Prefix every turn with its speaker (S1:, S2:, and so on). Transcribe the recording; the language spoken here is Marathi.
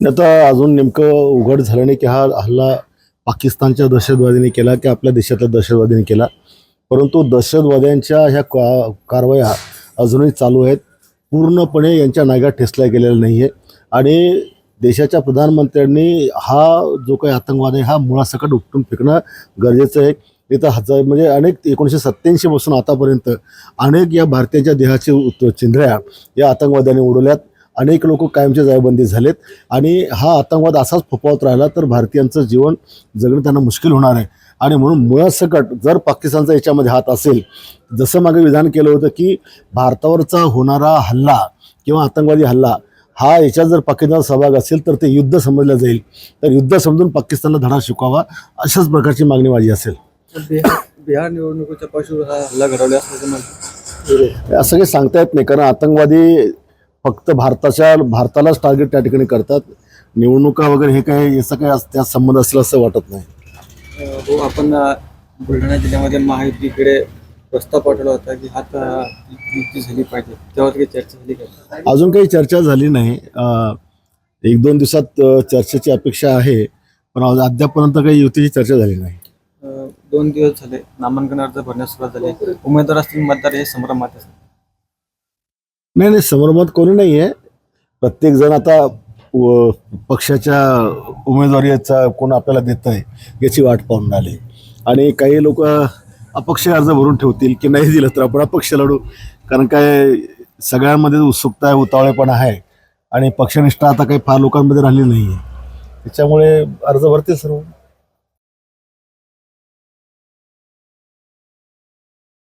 S1: आता अजून नेमकं उघड झालं नाही की हा हल्ला पाकिस्तानच्या दहशतवादीने केला की आपल्या देशातल्या दहशतवादीने केला, परंतु दहशतवाद्यांच्या ह्या कारवाया अजूनही चालू आहेत. पूर्णपणे यांच्या नाग्यात ठेचल्या गेलेल्या नाही आहे आणि देशाच्या प्रधानमंत्र्यांनी हा जो काही आतंकवाद आहे हा मुळासकट उपटून फेकणं गरजेचं आहे. इथं म्हणजे अनेक 1987 पासून आतापर्यंत अनेक या भारतीयांच्या देहाची चिंध्या या आतंकवाद्यांनी उडवल्यात. अनेक लोक कायमचे जायबंदी झालेत आणि हा आतंकवाद असाच फोफावत राहिला तर भारतीयांचं जीवन जगणं त्यांना मुश्किल होणार आहे. आणि म्हणून मुळासकट जर पाकिस्तानचा याच्यामध्ये हात असेल, जसं मागे विधान केलं होतं की भारतावरचा होणारा हल्ला किंवा आतंकवादी हल्ला हा याच्यात जर पाकिस्तानचा सहभाग असेल तर ते युद्ध समजलं जाईल, तर युद्ध समजून पाकिस्तानला धडा शिकवावा अशाच प्रकारची मागणी माझी असेल.
S2: बिहार निवडणुकीच्या पार्श्वभूमीवर हा हल्ला घडवला असं
S1: असं काही सांगता येत नाही, कारण आतंकवादी फक्त भारतालाच टार्गेट त्या ठिकाणी करतात. निवडणुका वगैरे हे काही याचा काही त्यात संबंध असेल असं वाटत नाही.
S2: हो, आपण बुलढाणा जिल्ह्यामध्ये महायुतीकडे प्रस्ताव पाठवला होता की हात युती झाली पाहिजे, त्यावर काही चर्चा झाली का?
S1: अजून काही चर्चा झाली नाही. 1-2 दिवसात चर्चेची अपेक्षा आहे, पण अद्यापर्यंत काही युतीची चर्चा झाली नाही.
S2: 2 दिवस झाले नामांकन अर्ज भरण्यास सुरुवात झाली. उमेदवार असतील मतदार हे संभ्रमात असतील.
S1: नाही, संभ्रमात कोणी नाही आहे. प्रत्येकजण आता पक्षाच्या उमेदवारीचा कोण आपल्याला देत आहे याची वाट पाहून राहिले आणि काही लोक अपक्ष अर्ज भरून ठेवतील की नाही दिलं तर आपण अपक्ष लढू, कारण काय सगळ्यांमध्ये उत्सुकता आहे, उतावळेपणा आहे आणि पक्षनिष्ठा आता काही फार लोकांमध्ये राहिली नाही आहे. त्याच्यामुळे अर्ज भरतील सर्व.